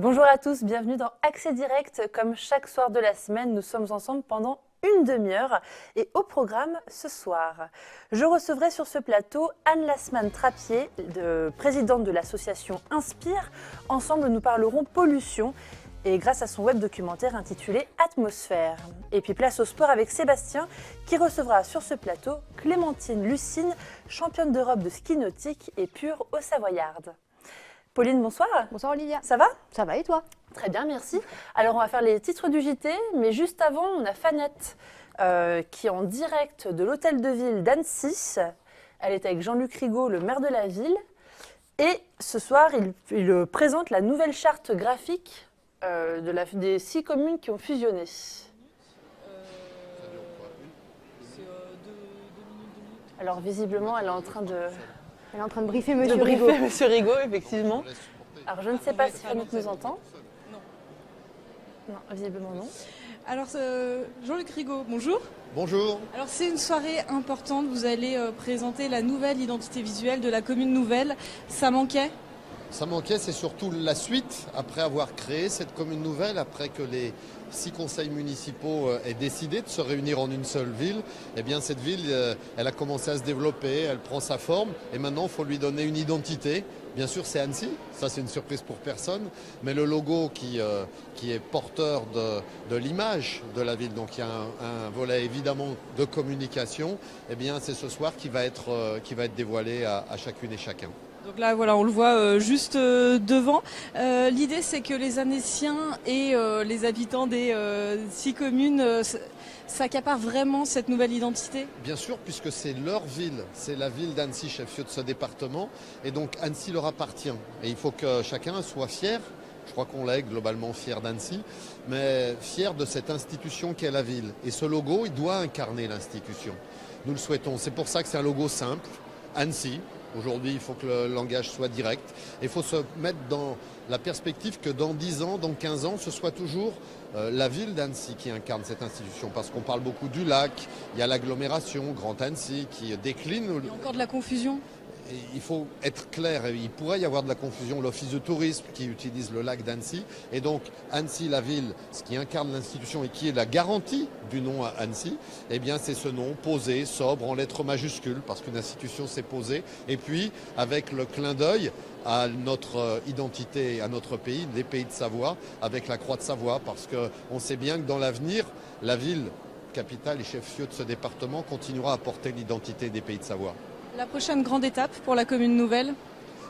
Bonjour à tous, bienvenue dans Accès Direct. Comme chaque soir de la semaine, nous sommes ensemble pendant une demi-heure. Et au programme ce soir, je recevrai sur ce plateau Anne Lasman-Trappier, présidente de l'association Inspire. Ensemble, nous parlerons pollution et grâce à son web documentaire intitulé Atmosphère. Et puis place au sport avec Sébastien qui recevra sur ce plateau Clémentine Lucine, championne d'Europe de ski nautique et pure au Savoyarde. Pauline, bonsoir. Bonsoir Olivia. Ça va? Ça va et toi? Très bien, merci. Alors on va faire les titres du JT, mais juste avant, on a Fanette qui est en direct de l'hôtel de ville d'Annecy. Elle est avec Jean-Luc Rigaud, le maire de la ville. Et ce soir, il présente la nouvelle charte graphique des 6 communes qui ont fusionné. Alors visiblement, elle est en train de briefer Monsieur Rigaud. Monsieur Rigaud, effectivement. Alors je ne sais pas si Fanette nous entend. Non, visiblement non. Alors Jean-Luc Rigaud, bonjour. Bonjour. Alors c'est une soirée importante, vous allez présenter la nouvelle identité visuelle de la commune nouvelle. Ça manquait? Ça manquait, c'est surtout la suite, après avoir créé cette commune nouvelle, après que les 6 conseils municipaux aient décidé de se réunir en une seule ville. Eh bien cette ville, elle a commencé à se développer, elle prend sa forme et maintenant il faut lui donner une identité. Bien sûr c'est Annecy, ça c'est une surprise pour personne, mais le logo qui est porteur de l'image de la ville, donc il y a un volet évidemment de communication, eh bien c'est ce soir qui va être dévoilé à chacune et chacun. Donc là, voilà, on le voit juste devant. L'idée, c'est que les Annéciens et les habitants des 6 communes s'accaparent vraiment cette nouvelle identité. Bien sûr, puisque c'est leur ville, c'est la ville d'Annecy, chef-lieu de ce département, et donc Annecy leur appartient. Et il faut que chacun soit fier. Je crois qu'on l'est globalement fier d'Annecy, mais fier de cette institution qu'est la ville. Et ce logo, il doit incarner l'institution. Nous le souhaitons. C'est pour ça que c'est un logo simple, Annecy. Aujourd'hui, il faut que le langage soit direct. Il faut se mettre dans la perspective que dans 10 ans, dans 15 ans, ce soit toujours la ville d'Annecy qui incarne cette institution. Parce qu'on parle beaucoup du lac, il y a l'agglomération, Grand Annecy, qui décline. Il y a encore de la confusion. Il faut être clair, il pourrait y avoir de la confusion, l'office de tourisme qui utilise le lac d'Annecy, et donc Annecy, la ville, ce qui incarne l'institution et qui est la garantie du nom à Annecy, eh bien c'est ce nom posé, sobre, en lettres majuscules, parce qu'une institution s'est posée, et puis avec le clin d'œil à notre identité, à notre pays, les pays de Savoie, avec la croix de Savoie, parce qu'on sait bien que dans l'avenir, la ville, capitale et chef-lieu de ce département, continuera à porter l'identité des pays de Savoie. La prochaine grande étape pour la commune nouvelle?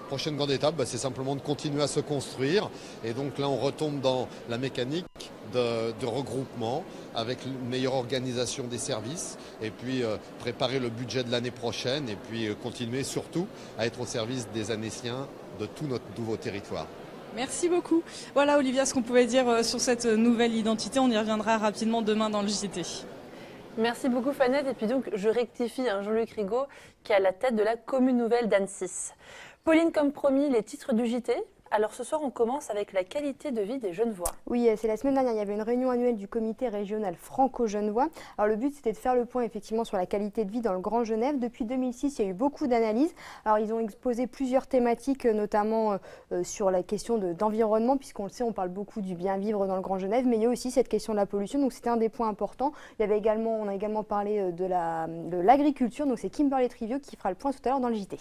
Prochaine grande étape, c'est simplement de continuer à se construire. Et donc là, on retombe dans la mécanique de regroupement avec une meilleure organisation des services et puis préparer le budget de l'année prochaine et puis continuer surtout à être au service des Annéciens de tout notre nouveau territoire. Merci beaucoup. Voilà Olivia, ce qu'on pouvait dire sur cette nouvelle identité. On y reviendra rapidement demain dans le JT. Merci beaucoup Fanette. Et puis donc je rectifie Jean-Luc Rigaud qui est à la tête de la commune nouvelle d'Annecy. Pauline, comme promis, les titres du JT. Alors ce soir, on commence avec la qualité de vie des Genevois. Oui, c'est la semaine dernière, il y avait une réunion annuelle du comité régional franco-genevois. Alors le but, c'était de faire le point effectivement sur la qualité de vie dans le Grand Genève. Depuis 2006, il y a eu beaucoup d'analyses. Alors ils ont exposé plusieurs thématiques, notamment sur la question d'environnement, puisqu'on le sait, on parle beaucoup du bien vivre dans le Grand Genève, mais il y a aussi cette question de la pollution, donc c'était un des points importants. On a également parlé de l'agriculture, donc c'est Kimberly Trivieux qui fera le point tout à l'heure dans le JT.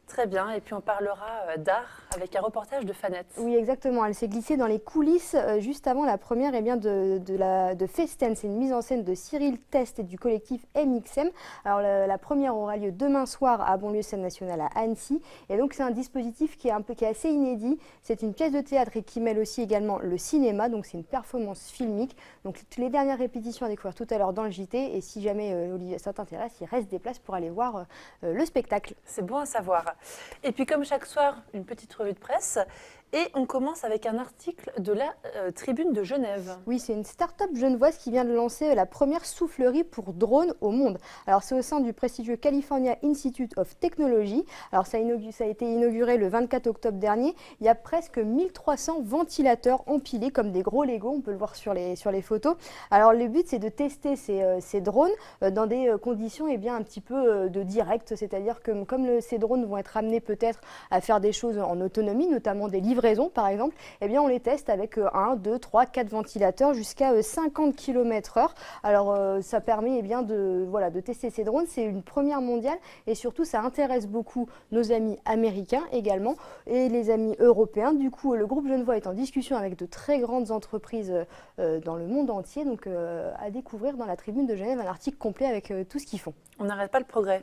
Très bien, et puis on parlera d'art avec un reportage de Fanette. Oui, exactement. Elle s'est glissée dans les coulisses juste avant la première de Festen. C'est une mise en scène de Cyril Test et du collectif MXM. Alors la première aura lieu demain soir à Bonlieu Scène Nationale à Annecy. Et donc c'est un dispositif qui est assez inédit. C'est une pièce de théâtre et qui mêle aussi également le cinéma. Donc c'est une performance filmique. Donc les dernières répétitions à découvrir tout à l'heure dans le JT. Et si jamais Olivier, ça t'intéresse, il reste des places pour aller voir le spectacle. C'est bon à savoir. Et puis comme chaque soir, une petite revue de presse. Et on commence avec un article de la Tribune de Genève. Oui, c'est une start-up genevoise qui vient de lancer la première soufflerie pour drones au monde. Alors c'est au sein du prestigieux California Institute of Technology. Alors ça a été inauguré le 24 octobre dernier. Il y a presque 1300 ventilateurs empilés comme des gros Lego, on peut le voir sur les photos. Alors le but c'est de tester ces drones dans des conditions un petit peu de direct, c'est-à-dire que comme ces drones vont être amenés peut-être à faire des choses en autonomie, notamment des livraisons livraison par exemple, eh bien, on les teste avec 1, 2, 3, 4 ventilateurs jusqu'à 50 km/h. Alors ça permet bien de tester ces drones, c'est une première mondiale et surtout ça intéresse beaucoup nos amis américains également et les amis européens. Du coup, le groupe Genevois est en discussion avec de très grandes entreprises dans le monde entier, donc à découvrir dans la Tribune de Genève un article complet avec tout ce qu'ils font. On n'arrête pas le progrès.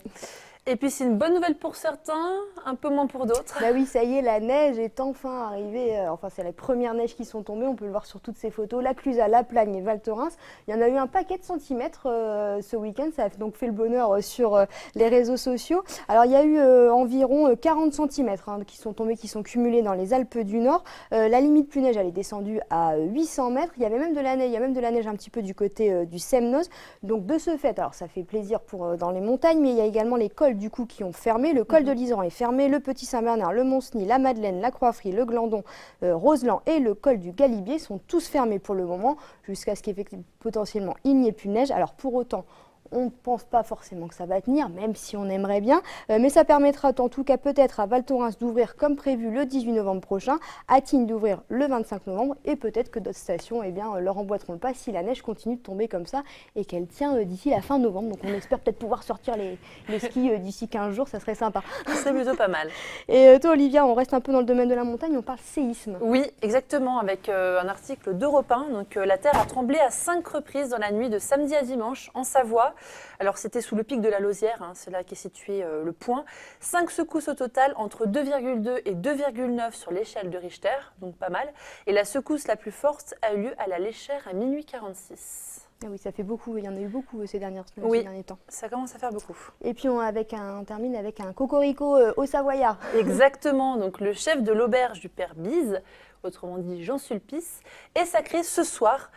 Et puis c'est une bonne nouvelle pour certains, un peu moins pour d'autres. Bah oui, ça y est, la neige est enfin arrivée. Enfin, c'est les premières neiges qui sont tombées. On peut le voir sur toutes ces photos. La Clusaz, La Plagne et Val Thorens. Il y en a eu un paquet de centimètres ce week-end. Ça a donc fait le bonheur sur les réseaux sociaux. Alors, il y a eu environ 40 centimètres qui sont tombés, qui sont cumulés dans les Alpes du Nord. La limite plus neige, elle est descendue à 800 mètres. Il y avait même de la neige, un petit peu du côté du Semnoz. Donc, de ce fait, alors ça fait plaisir dans les montagnes, mais il y a également les cols du coup qui ont fermé. Le col de l'Iseran est fermé, le Petit Saint-Bernard, le Mont-Cenis, la Madeleine, la Croix-Frie, le Glandon, Roseland et le col du Galibier sont tous fermés pour le moment jusqu'à ce qu'effectivement potentiellement il n'y ait plus de neige. Alors pour autant, on ne pense pas forcément que ça va tenir, même si on aimerait bien, mais ça permettra en tout cas peut-être à Val Thorens d'ouvrir comme prévu le 18 novembre prochain, à Tignes d'ouvrir le 25 novembre et peut-être que d'autres stations leur emboîteront le pas si la neige continue de tomber comme ça et qu'elle tient d'ici la fin novembre. Donc on espère peut-être pouvoir sortir les skis d'ici 15 jours, ça serait sympa. C'est plutôt pas mal. Et toi Olivia, on reste un peu dans le domaine de la montagne, on parle séisme. Oui, exactement, avec un article d'Europe 1. Donc, la Terre a tremblé à 5 reprises dans la nuit de samedi à dimanche en Savoie. Alors c'était sous le pic de la Lausière, c'est là qu'est situé le point. 5 secousses au total, entre 2,2 et 2,9 sur l'échelle de Richter, donc pas mal. Et la secousse la plus forte a eu lieu à la Léchère à minuit 46. Ah oui, ça fait beaucoup, il y en a eu beaucoup ces dernières semaines, oui, ces derniers temps. Ça commence à faire beaucoup. Et puis on termine avec un cocorico au Savoyard. Exactement, donc le chef de l'auberge du Père Bise, autrement dit Jean Sulpice, est sacré ce soir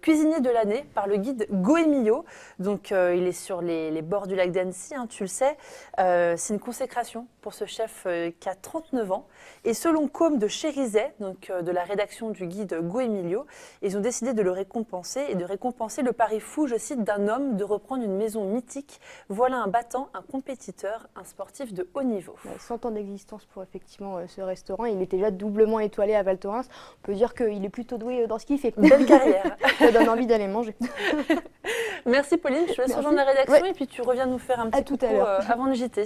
cuisinier de l'année par le guide Goemio. Donc il est sur les bords du lac d'Annecy, tu le sais. C'est une consécration pour ce chef qui a 39 ans. Et selon Com de Chérizet, donc de la rédaction du guide Goemio, ils ont décidé de le récompenser et de récompenser le pari fou, je cite, d'un homme de reprendre une maison mythique. Voilà un battant, un compétiteur, un sportif de haut niveau. 100 ans d'existence pour effectivement ce restaurant. Il était déjà doublement étoilé à Val Thorens. On peut dire qu'il est plutôt doué dans ce qu'il fait. Belle carrière. Ça donne envie d'aller manger. Merci Pauline, je te laisse rejoindre la rédaction et puis tu reviens nous faire un petit coucou avant le JT.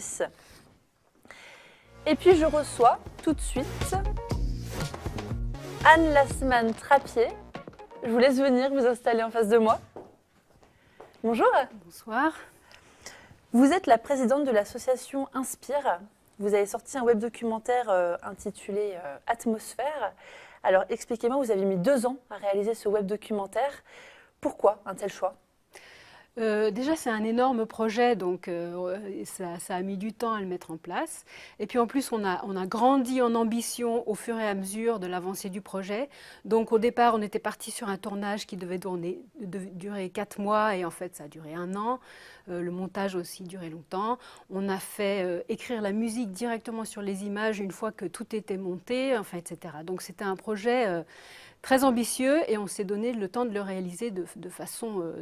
Et puis je reçois tout de suite Anne Lasman-Trappier. Je vous laisse venir vous installer en face de moi. Bonjour. Bonsoir. Vous êtes la présidente de l'association Inspire. Vous avez sorti un web documentaire intitulé Atmosphère. Alors expliquez-moi, vous avez mis 2 ans à réaliser ce web documentaire. Pourquoi un tel choix ? Déjà, c'est un énorme projet, donc ça a mis du temps à le mettre en place. Et puis en plus, on a grandi en ambition au fur et à mesure de l'avancée du projet. Donc au départ, on était parti sur un tournage qui devait durer 4 mois et en fait, ça a duré 1 an. Le montage aussi durait longtemps. On a fait écrire la musique directement sur les images une fois que tout était monté, enfin, etc. Donc c'était un projet très ambitieux et on s'est donné le temps de le réaliser de façon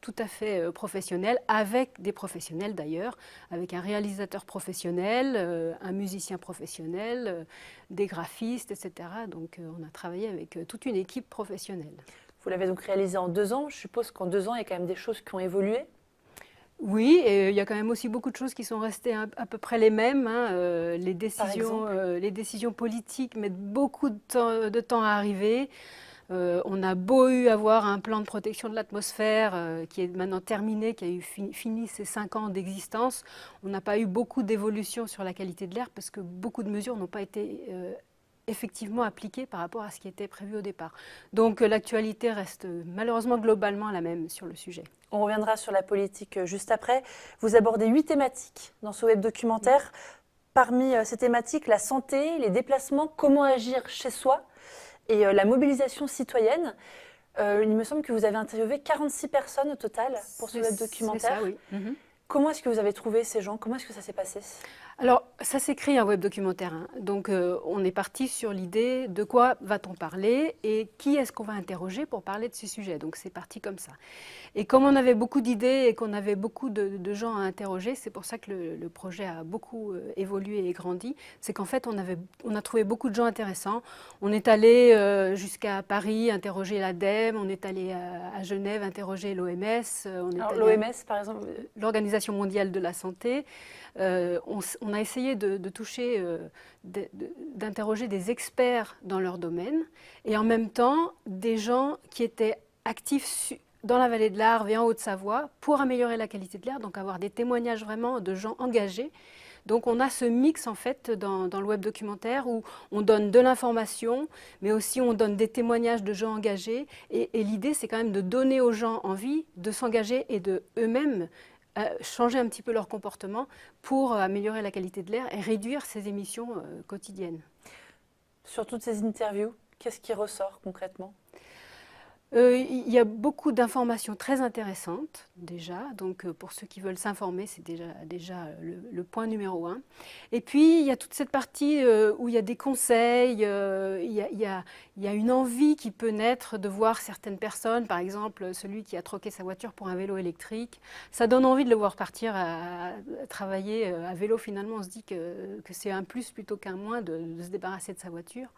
tout à fait professionnel, avec des professionnels d'ailleurs, avec un réalisateur professionnel, un musicien professionnel, des graphistes, etc. Donc on a travaillé avec toute une équipe professionnelle. Vous l'avez donc réalisé en 2 ans. Je suppose qu'en 2 ans, il y a quand même des choses qui ont évolué. Oui, et il y a quand même aussi beaucoup de choses qui sont restées à peu près les mêmes. Les décisions politiques mettent beaucoup de temps à arriver. On a beau avoir un plan de protection de l'atmosphère qui est maintenant terminé, qui a fini ses 5 ans d'existence. On n'a pas eu beaucoup d'évolution sur la qualité de l'air parce que beaucoup de mesures n'ont pas été effectivement appliquées par rapport à ce qui était prévu au départ. Donc l'actualité reste malheureusement globalement la même sur le sujet. On reviendra sur la politique juste après. Vous abordez 8 thématiques dans ce web documentaire. Parmi ces thématiques, la santé, les déplacements, comment agir chez soi et la mobilisation citoyenne. Il me semble que vous avez interviewé 46 personnes au total pour ce web documentaire. C'est ça, oui. Comment est-ce que vous avez trouvé ces gens ? Comment est-ce que ça s'est passé ? Alors, ça s'écrit un web documentaire, hein. Donc, on est parti sur l'idée de quoi va-t-on parler et qui est-ce qu'on va interroger pour parler de ces sujets. Donc, c'est parti comme ça. Et comme on avait beaucoup d'idées et qu'on avait beaucoup de gens à interroger, c'est pour ça que le projet a beaucoup évolué et grandi. C'est qu'en fait, on a trouvé beaucoup de gens intéressants. On est allé jusqu'à Paris interroger l'ADEME, on est allé à Genève interroger l'OMS. Alors l'OMS, par exemple, l'Organisation mondiale de la santé. On a essayé de toucher, d'interroger des experts dans leur domaine et en même temps des gens qui étaient actifs dans la vallée de l'Arve et en Haute-Savoie pour améliorer la qualité de l'air, donc avoir des témoignages vraiment de gens engagés. Donc on a ce mix en fait dans le web documentaire où on donne de l'information, mais aussi on donne des témoignages de gens engagés. Et l'idée c'est quand même de donner aux gens envie de s'engager et de eux-mêmes changer un petit peu leur comportement pour améliorer la qualité de l'air et réduire ces émissions quotidiennes. Sur toutes ces interviews, qu'est-ce qui ressort concrètement ? Il y a beaucoup d'informations très intéressantes déjà, donc pour ceux qui veulent s'informer, c'est déjà le point numéro 1. Et puis il y a toute cette partie où il y a des conseils, il y a une envie qui peut naître de voir certaines personnes, par exemple celui qui a troqué sa voiture pour un vélo électrique. Ça donne envie de le voir partir à travailler à vélo finalement, on se dit que c'est un plus plutôt qu'un moins de se débarrasser de sa voiture.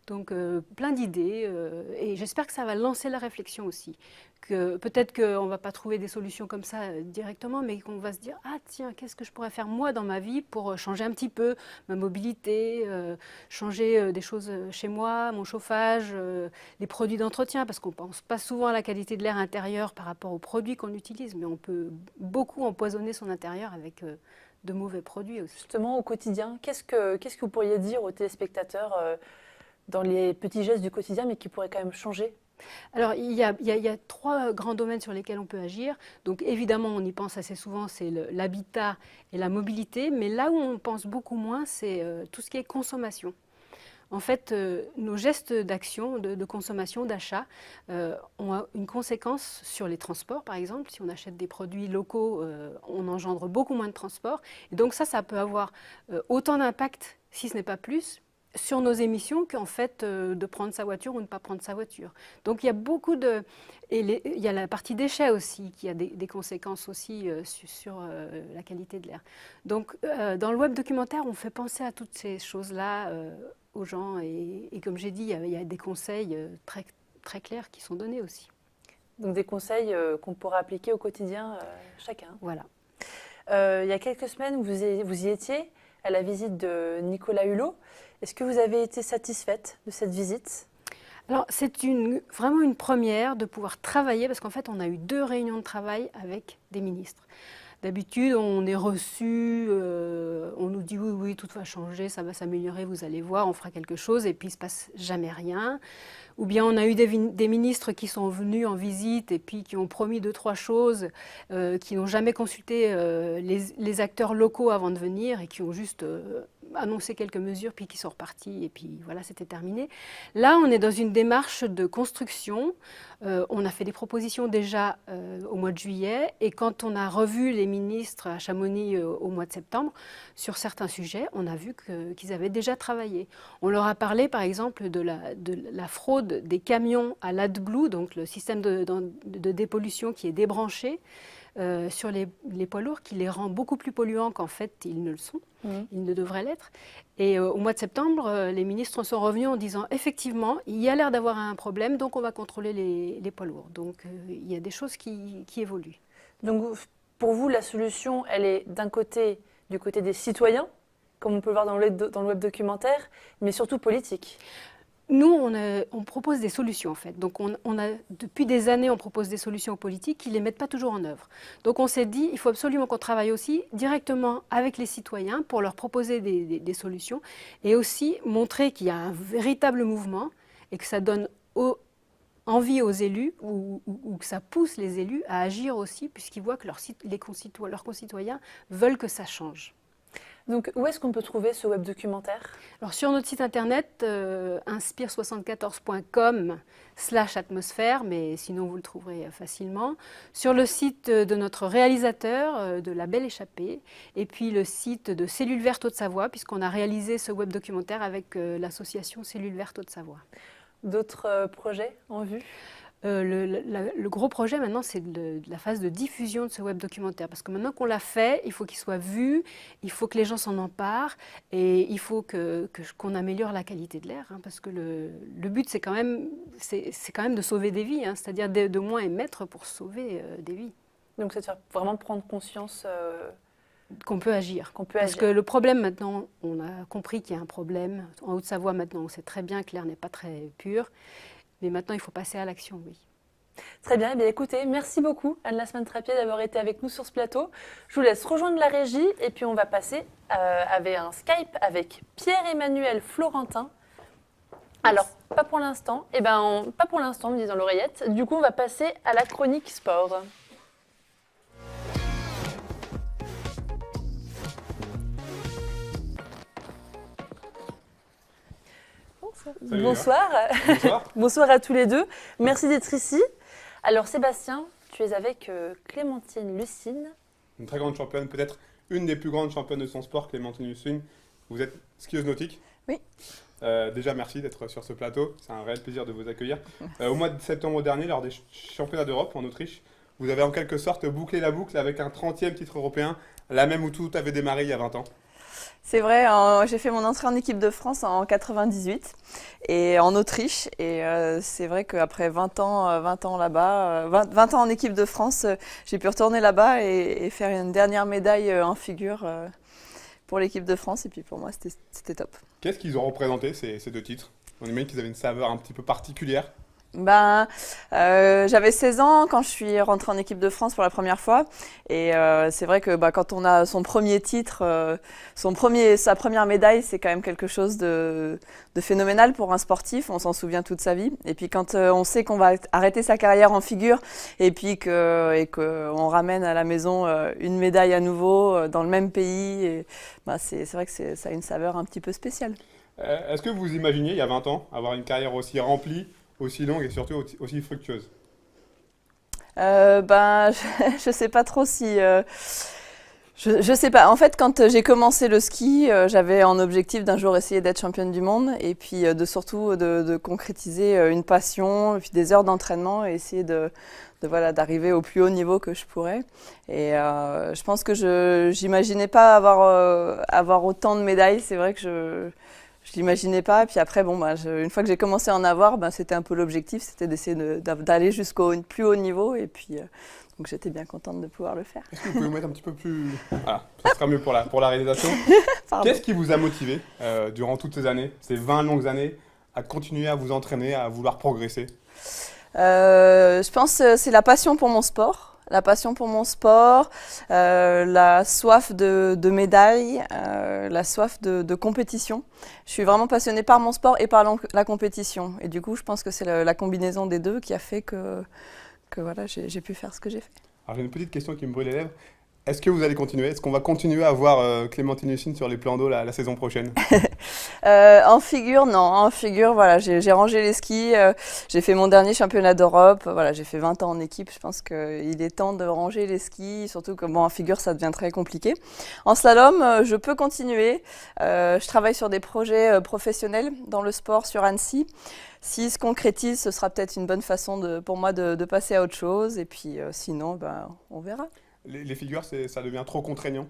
Donc plein d'idées et j'espère que ça va lancer la réflexion aussi. Que peut-être qu'on ne va pas trouver des solutions comme ça directement, mais qu'on va se dire « Ah tiens, qu'est-ce que je pourrais faire moi dans ma vie pour changer un petit peu ma mobilité, changer des choses chez moi, mon chauffage, les produits d'entretien » parce qu'on ne pense pas souvent à la qualité de l'air intérieur par rapport aux produits qu'on utilise, mais on peut beaucoup empoisonner son intérieur avec de mauvais produits aussi. Justement, au quotidien, qu'est-ce que vous pourriez dire aux téléspectateurs dans les petits gestes du quotidien, mais qui pourraient quand même changer ? Alors, il y a 3 grands domaines sur lesquels on peut agir. Donc, évidemment, on y pense assez souvent, c'est l'habitat et la mobilité. Mais là où on pense beaucoup moins, c'est tout ce qui est consommation. En fait, nos gestes d'action, de consommation, d'achat, ont une conséquence sur les transports, par exemple. Si on achète des produits locaux, on engendre beaucoup moins de transports. Et donc ça peut avoir autant d'impact, si ce n'est pas plus, sur nos émissions qu'en fait de prendre sa voiture ou ne pas prendre sa voiture. Donc il y a beaucoup de... Et il y a la partie déchets aussi, qui a des conséquences aussi sur la qualité de l'air. Donc dans le web documentaire, on fait penser à toutes ces choses-là aux gens. Et comme j'ai dit, il y a des conseils très, très clairs qui sont donnés aussi. Donc des conseils qu'on pourra appliquer au quotidien chacun. Voilà. Il y a quelques semaines, vous y étiez à la visite de Nicolas Hulot. Est-ce que vous avez été satisfaite de cette visite ? Alors, c'est vraiment une première de pouvoir travailler, parce qu'en fait, on a eu 2 réunions de travail avec des ministres. D'habitude, on est reçu, on nous dit oui, tout va changer, ça va s'améliorer, vous allez voir, on fera quelque chose, et puis il ne se passe jamais rien. Ou bien on a eu des ministres qui sont venus en visite et puis qui ont promis 2-3 choses, qui n'ont jamais consulté les acteurs locaux avant de venir et qui ont juste annoncé quelques mesures puis qui sont repartis et puis voilà, c'était terminé. Là, on est dans une démarche de construction. On a fait des propositions déjà au mois de juillet et quand on a revu les ministres à Chamonix au mois de septembre, sur certains sujets, on a vu qu'ils avaient déjà travaillé. On leur a parlé par exemple de la fraude des camions à l'AdBlue, donc le système de dépollution qui est débranché sur les poids lourds, qui les rend beaucoup plus polluants qu'en fait ils ne le sont, ils ne devraient l'être. Et au mois de septembre, les ministres sont revenus en disant effectivement, il y a l'air d'avoir un problème, donc on va contrôler les poids lourds. Donc il y a des choses qui évoluent. Donc pour vous, la solution, elle est du côté des citoyens, comme on peut le voir dans le web documentaire, mais surtout politique. Nous, on propose des solutions en fait. Donc depuis des années, on propose des solutions aux politiques qui ne les mettent pas toujours en œuvre. Donc on s'est dit, il faut absolument qu'on travaille aussi directement avec les citoyens pour leur proposer des solutions et aussi montrer qu'il y a un véritable mouvement et que ça donne envie aux élus ou que ça pousse les élus à agir aussi puisqu'ils voient que leurs concitoyens veulent que ça change. Donc, où est-ce qu'on peut trouver ce web documentaire? Alors sur notre site internet, inspire74.com/atmosphère, mais sinon vous le trouverez facilement. Sur le site de notre réalisateur, de La Belle Échappée, et puis le site de Cellules Vertes Haute-Savoie, puisqu'on a réalisé ce web documentaire avec l'association Cellules Vertes Haute-Savoie. D'autres projets en vue? Le gros projet maintenant, c'est de la phase de diffusion de ce web documentaire. Parce que maintenant qu'on l'a fait, il faut qu'il soit vu, il faut que les gens s'en emparent et il faut qu'on améliore la qualité de l'air. Hein, parce que le but, c'est quand même de sauver des vies, hein, c'est-à-dire de moins émettre pour sauver des vies. Donc, c'est vraiment prendre conscience qu'on peut agir. Parce que le problème maintenant, on a compris qu'il y a un problème. En Haute-Savoie, maintenant, on sait très bien que l'air n'est pas très pur. Mais maintenant, il faut passer à l'action, oui. Très bien, eh bien écoutez, merci beaucoup Anne Lasman Trappier d'avoir été avec nous sur ce plateau. Je vous laisse rejoindre la régie et puis on va passer avec un Skype avec Pierre-Emmanuel Florentin. Alors, pas pour l'instant, pas pour l'instant, me dit dans l'oreillette. Du coup, on va passer à la chronique sport. Salut, bonsoir. Bonsoir. Bonsoir à tous les deux. Merci d'être ici. Alors Sébastien, tu es avec Clémentine Lucine. Une très grande championne, peut-être une des plus grandes championnes de son sport, Clémentine Lucine. Vous êtes skieuse nautique. Oui. Déjà, merci d'être sur ce plateau. C'est un réel plaisir de vous accueillir. Au mois de septembre dernier, lors des championnats d'Europe en Autriche, vous avez en quelque sorte bouclé la boucle avec un 30e titre européen, la même où tout avait démarré il y a 20 ans. C'est vrai, j'ai fait mon entrée en équipe de France en 98 et en Autriche. Et c'est vrai qu'après 20 ans là-bas, 20 ans en équipe de France, j'ai pu retourner là-bas et faire une dernière médaille en figure pour l'équipe de France. Et puis pour moi, c'était top. Qu'est-ce qu'ils ont représenté, ces deux titres? On imagine qu'ils avaient une saveur un petit peu particulière. J'avais 16 ans quand je suis rentrée en équipe de France pour la première fois et c'est vrai que quand on a son premier titre, sa première médaille, c'est quand même quelque chose de phénoménal pour un sportif, on s'en souvient toute sa vie. Et puis quand on sait qu'on va arrêter sa carrière en figure et puis qu'on ramène à la maison une médaille à nouveau dans le même pays, c'est vrai que ça a une saveur un petit peu spéciale. Est-ce que vous imaginiez, il y a 20 ans, avoir une carrière aussi remplie, aussi longue et surtout aussi fructueuse? Je sais pas trop si... Je sais pas. En fait, quand j'ai commencé le ski, j'avais en objectif d'un jour essayer d'être championne du monde et puis surtout de concrétiser une passion, et puis des heures d'entraînement et essayer d'arriver au plus haut niveau que je pourrais. Et je pense que je n'imaginais pas avoir autant de médailles. C'est vrai que je l'imaginais pas. Et puis après, une fois que j'ai commencé à en avoir, c'était un peu l'objectif, c'était d'essayer d'aller jusqu'au plus haut niveau. Et puis, donc j'étais bien contente de pouvoir le faire. Est-ce que vous pouvez vous mettre un petit peu plus... Voilà, ça sera mieux pour la réalisation. Qu'est-ce qui vous a motivé durant toutes ces années, ces 20 longues années, à continuer à vous entraîner, à vouloir progresser? Je pense que c'est la passion pour mon sport. La passion pour mon sport, la soif de médailles, la soif de compétition. Je suis vraiment passionnée par mon sport et par la compétition. Et du coup, je pense que c'est la combinaison des deux qui a fait que voilà, j'ai pu faire ce que j'ai fait. Alors j'ai une petite question qui me brûle les lèvres. Est-ce que vous allez continuer? Est-ce qu'on va continuer à voir Clémentine Lucine sur les plans d'eau la saison prochaine? En figure, non. En figure, voilà, j'ai rangé les skis. J'ai fait mon dernier championnat d'Europe. Voilà, j'ai fait 20 ans en équipe. Je pense qu'il est temps de ranger les skis. Surtout que en figure, ça devient très compliqué. En slalom, je peux continuer. Je travaille sur des projets professionnels dans le sport sur Annecy. S'ils se concrétisent, ce sera peut-être une bonne façon pour moi de passer à autre chose. Et puis sinon, on verra. Les figures, ça devient trop contraignant?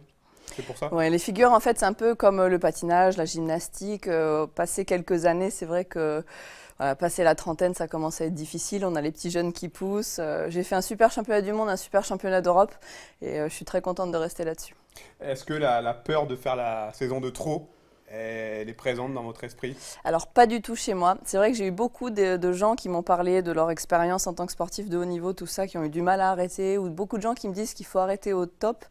C'est pour ça? Ouais, les figures, en fait, c'est un peu comme le patinage, la gymnastique. Passé quelques années, c'est vrai que passer la trentaine, ça commence à être difficile. On a les petits jeunes qui poussent. J'ai fait un super championnat du monde, un super championnat d'Europe. Et je suis très contente de rester là-dessus. Est-ce que la peur de faire la saison de trop, elle est présente dans votre esprit? Alors, pas du tout chez moi. C'est vrai que j'ai eu beaucoup de gens qui m'ont parlé de leur expérience en tant que sportif de haut niveau, tout ça, qui ont eu du mal à arrêter, ou beaucoup de gens qui me disent qu'il faut arrêter au top.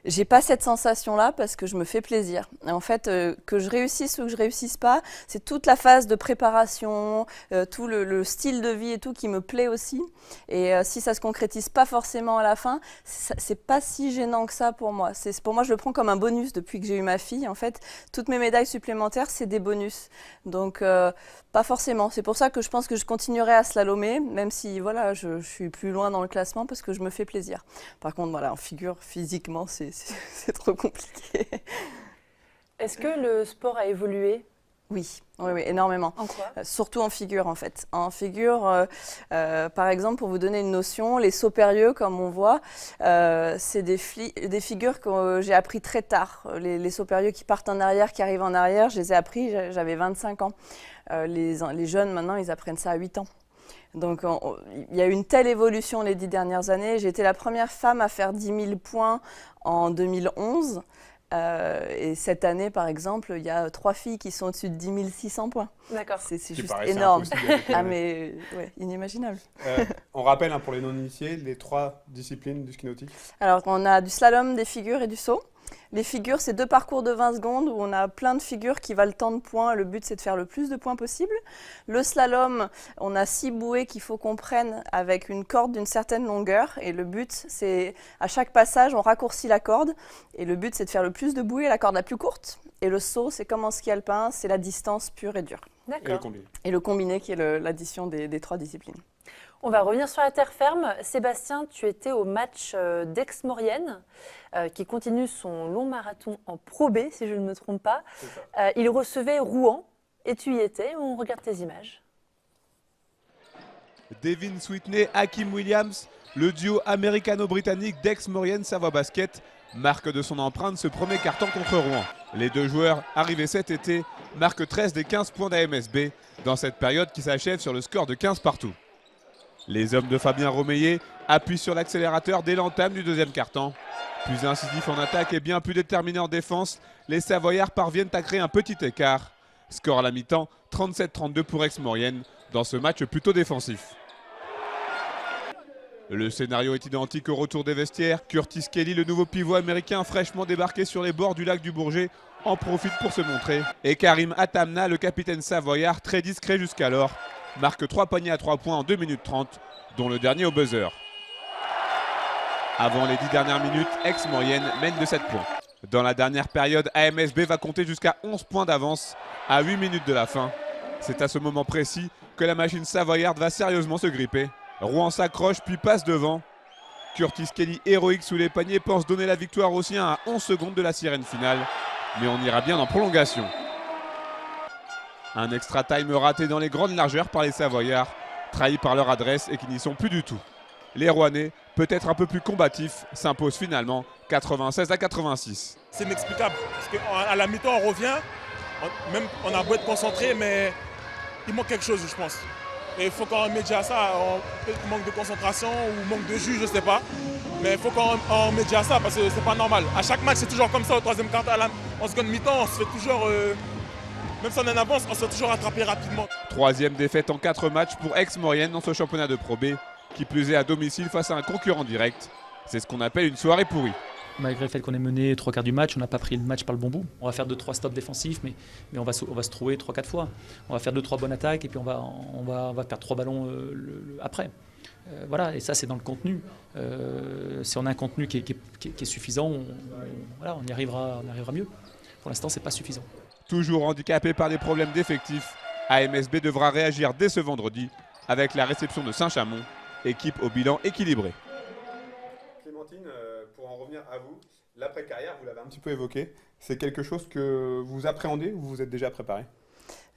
J'ai pas cette sensation-là parce que je me fais plaisir. Et en fait, que je réussisse ou que je réussisse pas, c'est toute la phase de préparation, tout le style de vie et tout qui me plaît aussi. Et si ça se concrétise pas forcément à la fin, c'est pas si gênant que ça pour moi. Pour moi, je le prends comme un bonus depuis que j'ai eu ma fille. En fait, toutes mes médailles supplémentaires, c'est des bonus. Donc, pas forcément. C'est pour ça que je pense que je continuerai à slalomer, même si voilà, je suis plus loin dans le classement parce que je me fais plaisir. Par contre, voilà, en figure, physiquement, c'est trop compliqué. Est-ce que le sport a évolué? Oui, énormément. En quoi? Surtout en figure, en fait. En figure, par exemple, pour vous donner une notion, les sauts périlleux, comme on voit, c'est des figures que j'ai appris très tard. Les sauts périlleux qui partent en arrière, qui arrivent en arrière, je les ai appris, j'avais 25 ans. Les jeunes, maintenant, ils apprennent ça à 8 ans. Donc, il y a eu une telle évolution les 10 dernières années. J'ai été la première femme à faire 10 000 points en 2011. Et cette année, par exemple, il y a 3 filles qui sont au-dessus de 10 600 points. D'accord. C'est juste énorme. Ah, mais ouais, inimaginable. On rappelle pour les non-initiés les 3 disciplines du ski nautique. Alors, on a du slalom, des figures et du saut. Les figures, c'est 2 parcours de 20 secondes où on a plein de figures qui valent tant de points. Le but, c'est de faire le plus de points possible. Le slalom, on a 6 bouées qu'il faut qu'on prenne avec une corde d'une certaine longueur. Et le but, c'est à chaque passage, on raccourcit la corde. Et le but, c'est de faire le plus de bouées à la corde la plus courte. Et le saut, c'est comme en ski alpin, c'est la distance pure et dure. D'accord. Et le combiné. Et le combiné qui est l'addition des 3 disciplines. On va revenir sur la terre ferme. Sébastien, tu étais au match d'Aix-Maurienne, qui continue son long marathon en Pro B, si je ne me trompe pas. Il recevait Rouen, et tu y étais. On regarde tes images. Devin Sweetney, Hakim Williams, le duo américano-britannique d'Aix-Maurienne Savoie Basket marque de son empreinte ce premier carton contre Rouen. Les 2 joueurs, arrivés cet été, marquent 13 des 15 points d'AMSB dans cette période qui s'achève sur le score de 15 partout. Les hommes de Fabien Romeillet appuient sur l'accélérateur dès l'entame du 2e quart-temps. Plus incisifs en attaque et bien plus déterminés en défense, les Savoyards parviennent à créer un petit écart. Score à la mi-temps, 37-32 pour Aix-Maurienne, dans ce match plutôt défensif. Le scénario est identique au retour des vestiaires. Curtis Kelly, le nouveau pivot américain fraîchement débarqué sur les bords du lac du Bourget, en profite pour se montrer. Et Karim Atamna, le capitaine savoyard, très discret jusqu'alors, marque 3 paniers à 3 points en 2 minutes 30, dont le dernier au buzzer. Avant les 10 dernières minutes, Aix-Maurienne mène de 7 points. Dans la dernière période, AMSB va compter jusqu'à 11 points d'avance à 8 minutes de la fin. C'est à ce moment précis que la machine savoyarde va sérieusement se gripper. Rouen s'accroche puis passe devant. Curtis Kelly, héroïque sous les paniers, pense donner la victoire aux siens à 11 secondes de la sirène finale. Mais on ira bien en prolongation. Un extra time raté dans les grandes largeurs par les Savoyards, trahis par leur adresse et qui n'y sont plus du tout. Les Rouennais, peut-être un peu plus combatifs, s'imposent finalement 96-86. C'est inexplicable, parce qu'à la mi-temps on revient, même on a beau être concentré, mais il manque quelque chose, je pense. Et il faut qu'on remédie à ça, peut-être manque de concentration ou manque de jus, je ne sais pas. Mais il faut qu'on remédie à ça parce que c'est pas normal. À chaque match c'est toujours comme ça, au 3e quart-temps, en seconde mi-temps, on se fait toujours... Même si on est en avance, on se fait toujours rattraper rapidement. 3e défaite en 4 matchs pour Aix-Maurienne dans ce championnat de Pro B, qui plus est à domicile face à un concurrent direct. C'est ce qu'on appelle une soirée pourrie. Malgré le fait qu'on ait mené 3 quarts du match, on n'a pas pris le match par le bon bout. On va faire 2-3 stops défensifs, mais on va se trouver 3-4 fois. On va faire 2-3 bonnes attaques et puis on va perdre 3 ballons après. Voilà, et ça c'est dans le contenu. Si on a un contenu qui est suffisant, on y arrivera mieux. Pour l'instant, c'est pas suffisant. Toujours handicapé par des problèmes d'effectifs, AMSB devra réagir dès ce vendredi avec la réception de Saint-Chamond, équipe au bilan équilibré. Clémentine, pour en revenir à vous, l'après-carrière, vous l'avez un petit peu évoqué, c'est quelque chose que vous appréhendez ou vous êtes déjà préparé ?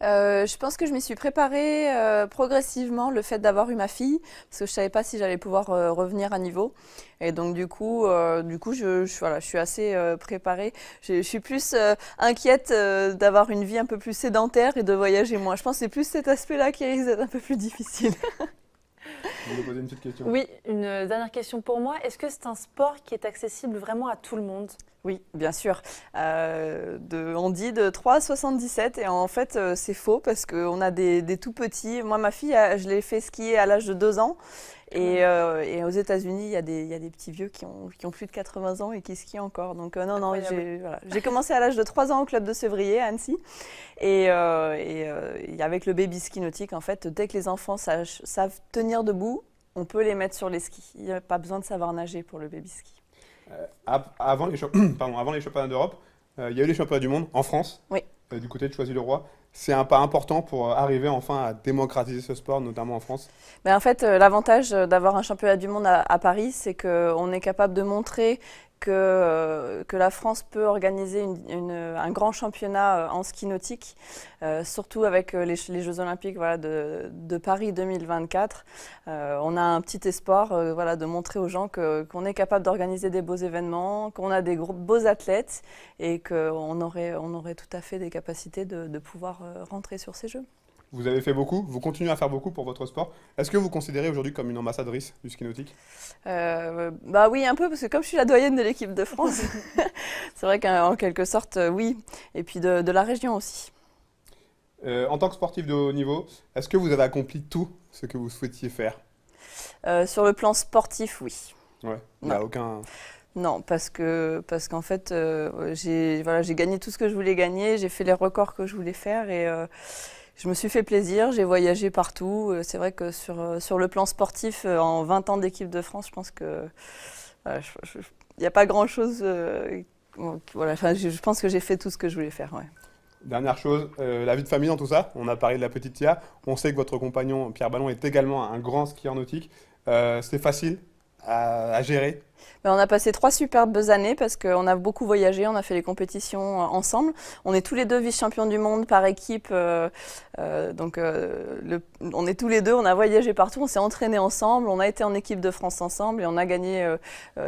Je pense que je m'y suis préparée progressivement, le fait d'avoir eu ma fille, parce que je ne savais pas si j'allais pouvoir revenir à niveau. Et donc du coup je suis assez préparée. Je suis plus inquiète d'avoir une vie un peu plus sédentaire et de voyager moins. Je pense que c'est plus cet aspect-là qui risque d'être un peu plus difficile. Je vais vous poser une petite question. Oui, une dernière question pour moi. Est-ce que c'est un sport qui est accessible vraiment à tout le monde ? Oui, bien sûr. On dit de 3 à 77 et en fait c'est faux parce qu'on a des tout petits. Moi ma fille, je l'ai fait skier à l'âge de 2 ans Et aux États-Unis, il y a des petits vieux qui ont plus de 80 ans et qui skient encore. Donc non, j'ai commencé à l'âge de 3 ans au club de Sévrier à Annecy. Et avec le baby ski nautique, en fait, dès que les enfants savent tenir debout, on peut les mettre sur les skis. Il n'y a pas besoin de savoir nager pour le baby ski. Avant les championnats d'Europe, il y a eu les championnats du monde en France, Oui. Du côté de Choisy-le-Roi. C'est un pas important pour arriver enfin à démocratiser ce sport, notamment en France. Mais en fait, l'avantage d'avoir un championnat du monde à Paris, c'est qu'on est capable de montrer que la France peut organiser un grand championnat en ski nautique, surtout avec les Jeux Olympiques de Paris 2024. On a un petit espoir de montrer aux gens qu'on est capable d'organiser des beaux événements, qu'on a des beaux athlètes et qu'on aurait tout à fait des capacités de pouvoir rentrer sur ces Jeux. Vous avez fait beaucoup, vous continuez à faire beaucoup pour votre sport. Est-ce que vous vous considérez aujourd'hui comme une ambassadrice du ski nautique ? Oui, un peu, parce que comme je suis la doyenne de l'équipe de France, c'est vrai qu'en quelque sorte, oui. Et puis de la région aussi. En tant que sportif de haut niveau, est-ce que vous avez accompli tout ce que vous souhaitiez faire ? Sur le plan sportif, oui. Ouais, il n'y a aucun... Non, parce qu'en fait, j'ai gagné tout ce que je voulais gagner, j'ai fait les records que je voulais faire et je me suis fait plaisir, j'ai voyagé partout. C'est vrai que sur le plan sportif, en 20 ans d'équipe de France, je pense que il n'y a pas grand-chose. Je pense que j'ai fait tout ce que je voulais faire. Ouais. Dernière chose, la vie de famille dans tout ça. On a parlé de la petite Tia. On sait que votre compagnon Pierre Ballon est également un grand skieur nautique. C'est facile à gérer? On a passé 3 superbes années parce qu'on a beaucoup voyagé, on a fait les compétitions ensemble. On est tous les deux vice-champions du monde par équipe, on est tous les deux, on a voyagé partout, on s'est entraînés ensemble, on a été en équipe de France ensemble et on a gagné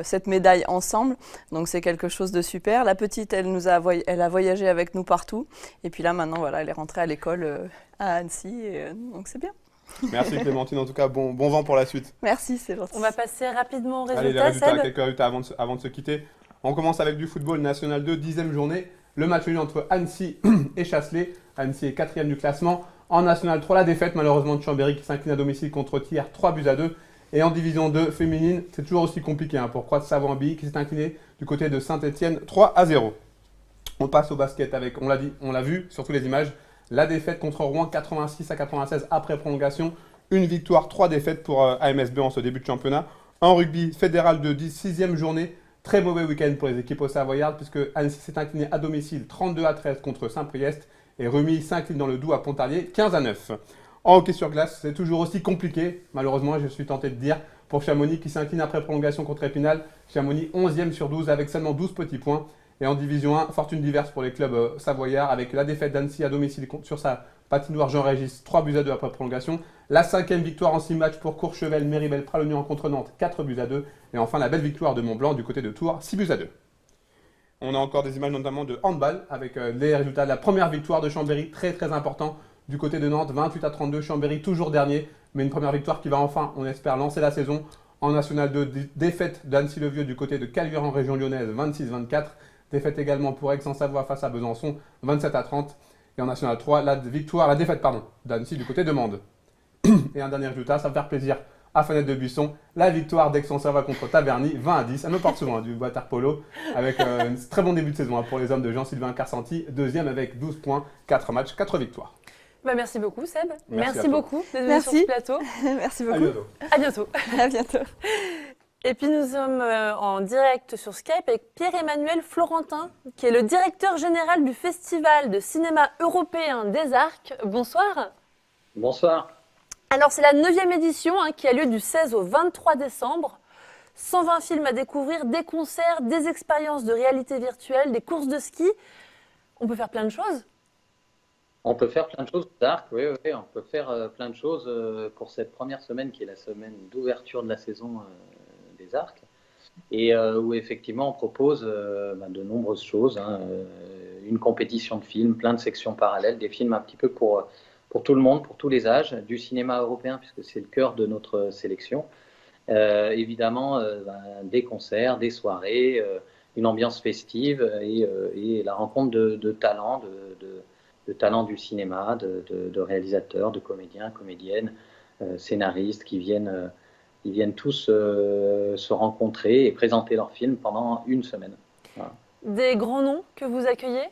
cette médaille ensemble. Donc c'est quelque chose de super. La petite, elle a voyagé avec nous partout. Et puis là maintenant, elle est rentrée à l'école à Annecy, donc c'est bien. Merci Clémentine, en tout cas, bon vent pour la suite. Merci, c'est gentil. On va passer rapidement aux résultats. Allez, les résultats, Seb. quelques résultats avant de se quitter. On commence avec du football national 2, 10e journée. Le match nul entre Annecy et Chasselet. Annecy est 4e du classement. En National 3, la défaite malheureusement de Chambéry qui s'incline à domicile contre Thiers, 3-2. Et en Division 2 féminine, c'est toujours aussi compliqué pour Croix-de-Savoie-en-Billy qui s'est incliné du côté de Saint-Etienne, 3-0. On passe au basket avec, on l'a vu sur toutes les images, la défaite contre Rouen 86-96 après prolongation. Une victoire, 3 défaites pour AMSB en ce début de championnat. En rugby fédéral de 6e journée, très mauvais week-end pour les équipes au Savoyard puisque Annecy s'est incliné à domicile 32-13 contre Saint-Priest et Remy s'incline dans le Doubs à Pontarlier 15-9. En hockey sur glace, c'est toujours aussi compliqué, malheureusement je suis tenté de dire, pour Chamonix qui s'incline après prolongation contre Épinal. Chamonix 11e sur 12 avec seulement 12 petits points. Et en Division 1, fortune diverse pour les clubs savoyards avec la défaite d'Annecy à domicile sur sa patinoire Jean-Régis, 3-2 après prolongation. La 5e victoire en 6 matchs pour Courchevel, Méribel, Pralognan contre Nantes, 4-2. Et enfin la belle victoire de Mont-Blanc du côté de Tours, 6-2. On a encore des images notamment de handball avec les résultats de la première victoire de Chambéry, très très important du côté de Nantes, 28-32. Chambéry toujours dernier, mais une première victoire qui va enfin, on espère, lancer la saison. En National 2, défaite d'Annecy-le-Vieux du côté de Caluire en région lyonnaise, 26-24. Défaite également pour Aix-en-Savoie face à Besançon, 27-30. Et en National 3, la défaite d'Annecy du côté de Mende. Et un dernier résultat, ça va faire plaisir à Fenêtre de Buisson, la victoire d'Aix-en-Savoie contre Taverny, 20-10. Elle me porte souvent du water polo, avec un très bon début de saison pour les hommes de Jean-Sylvain Carsanti, deuxième avec 12 points, 4 matchs, 4 victoires. Merci beaucoup Seb. Merci beaucoup d'être venu sur ce plateau. Merci beaucoup. À bientôt. À bientôt. Et puis nous sommes en direct sur Skype avec Pierre-Emmanuel Florentin, qui est le directeur général du Festival de cinéma européen des Arcs. Bonsoir. Bonsoir. Alors c'est la 9e édition qui a lieu du 16 au 23 décembre. 120 films à découvrir, des concerts, des expériences de réalité virtuelle, des courses de ski. On peut faire plein de choses. On peut faire plein de choses aux Arcs, oui, on peut faire plein de choses pour cette première semaine qui est la semaine d'ouverture de la saison des Arcs et où effectivement on propose de nombreuses choses, une compétition de films, plein de sections parallèles, des films un petit peu pour tout le monde, pour tous les âges, du cinéma européen puisque c'est le cœur de notre sélection, évidemment des concerts, des soirées, une ambiance festive et la rencontre de talents, de talents du cinéma, de réalisateurs, de comédiens, comédiennes, scénaristes qui viennent Ils viennent tous se rencontrer et présenter leurs films pendant une semaine. Voilà. Des grands noms que vous accueillez?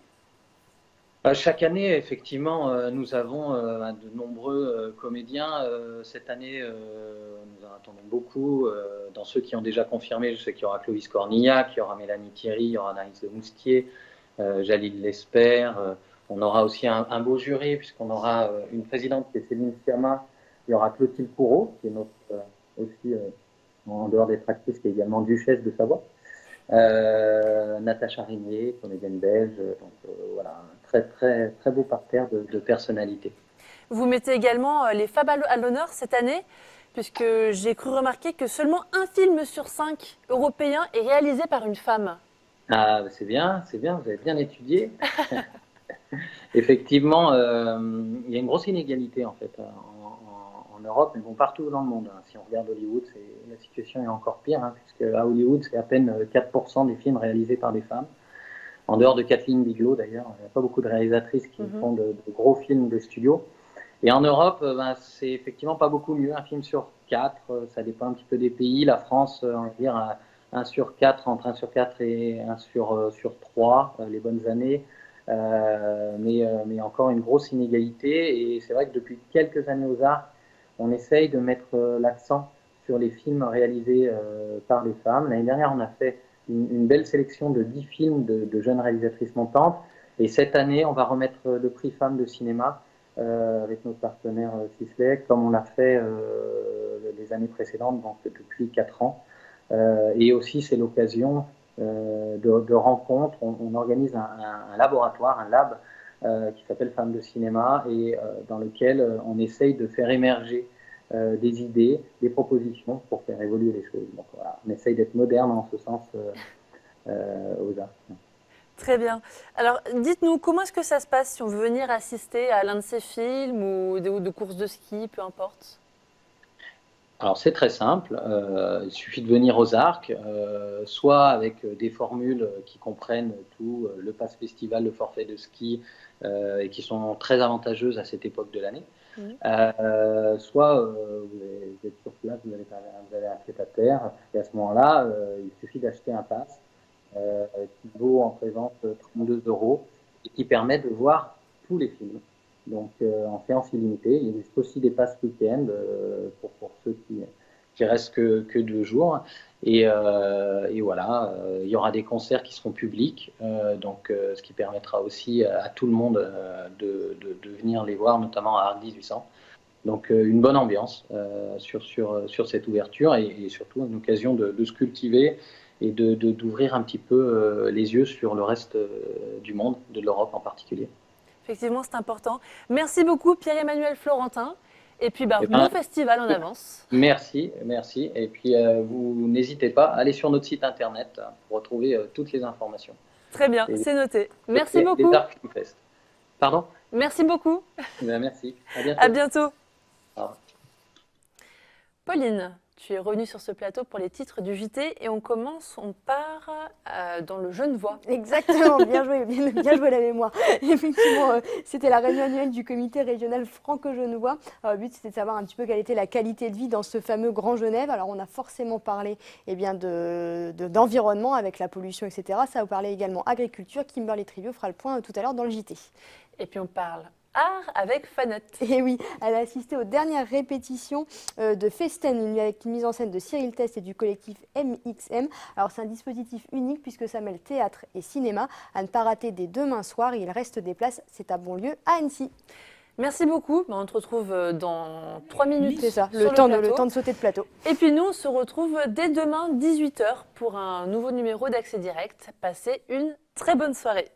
Chaque année, effectivement, nous avons de nombreux comédiens. Cette année, nous en attendons beaucoup. Dans ceux qui ont déjà confirmé, je sais qu'il y aura Clovis Cornillac, il y aura Mélanie Thierry, il y aura Anaïs de Moustier, Jalil Lesper. On aura aussi un beau jury, puisqu'on aura une présidente qui est Céline Sciamma. Il y aura Clotilde Courreau, qui est notre, aussi, en dehors d'être actrice, qui est également duchesse de Savoie. Natacha Régnier, comédienne belge. Donc voilà, un très beau parterre de personnalités. Vous mettez également les femmes à l'honneur cette année, puisque j'ai cru remarquer que seulement un film sur 5 européens est réalisé par une femme. Ah, c'est bien, vous avez bien étudié. Effectivement, il y a une grosse inégalité en fait en Europe, mais bon, partout dans le monde. Hein. Si on regarde Hollywood, la situation est encore pire, hein, puisque à Hollywood, c'est à peine 4% des films réalisés par des femmes. En dehors de Kathleen Bigelow, d'ailleurs, il n'y a pas beaucoup de réalisatrices qui font de gros films de studio. Et en Europe, c'est effectivement pas beaucoup mieux. Un film sur 4, ça dépend un petit peu des pays. La France, on va dire 1 sur 4, entre 1 sur 4 et 1 sur 3, les bonnes années. Mais encore une grosse inégalité. Et c'est vrai que depuis quelques années aux arts, on essaye de mettre l'accent sur les films réalisés par les femmes. L'année dernière, on a fait une belle sélection de 10 films de jeunes réalisatrices montantes. Et cette année, on va remettre le prix Femmes de cinéma avec notre partenaire Sisley, comme on l'a fait les années précédentes, donc depuis 4 ans. Et aussi, c'est l'occasion de rencontres. On organise un laboratoire, un lab, qui s'appelle Femmes de cinéma, et dans lequel on essaye de faire émerger des idées, des propositions pour faire évoluer les choses. Donc voilà, on essaye d'être moderne en ce sens aux arts. Très bien. Alors, dites-nous, comment est-ce que ça se passe si on veut venir assister à l'un de ces films ou de courses de ski, peu importe? Alors c'est très simple, il suffit de venir aux Arcs, soit avec des formules qui comprennent tout, le pass festival, le forfait de ski, et qui sont très avantageuses à cette époque de l'année. Soit vous êtes sur place, vous avez un pied-à-terre, et à ce moment-là, il suffit d'acheter un pass qui vaut en présence 32 € et qui permet de voir tous les films. Donc en séance illimitée. Il existe aussi des passes week-end pour ceux qui restent que 2 jours. Et voilà, il y aura des concerts qui seront publics, donc ce qui permettra aussi à tout le monde de venir les voir, notamment à Arc 1800. Donc une bonne ambiance sur cette ouverture et surtout une occasion de se cultiver et d'ouvrir un petit peu les yeux sur le reste du monde, de l'Europe en particulier. Effectivement, c'est important. Merci beaucoup Pierre-Emmanuel Florentin. Et puis, bon festival en avance. Merci. Et puis, vous n'hésitez pas à aller sur notre site internet pour retrouver toutes les informations. Très bien, c'est noté. Merci beaucoup. Les Arcs Fest. Pardon ? Merci beaucoup. Merci. À bientôt. À bientôt. Au revoir. Pauline, tu es revenue sur ce plateau pour les titres du JT et on part dans le Genevois. Exactement, bien joué la mémoire. Effectivement, c'était la réunion annuelle du comité régional franco-genevois. Le but, c'était de savoir un petit peu quelle était la qualité de vie dans ce fameux Grand Genève. Alors, on a forcément parlé d'environnement avec la pollution, etc. Ça va vous parler également agriculture. Kimberly Trivio fera le point tout à l'heure dans le JT. Et puis, on parle art avec Fanette. Et oui, elle a assisté aux dernières répétitions de Festen, avec une mise en scène de Cyril Test et du collectif MXM. Alors c'est un dispositif unique puisque ça mêle théâtre et cinéma. À ne pas rater dès demain soir, il reste des places, c'est à Bonlieu, à Annecy. Merci beaucoup, on te retrouve dans 3 minutes. C'est ça, le temps de sauter de plateau. Et puis nous, on se retrouve dès demain 18h pour un nouveau numéro d'Accès Direct. Passez une très bonne soirée.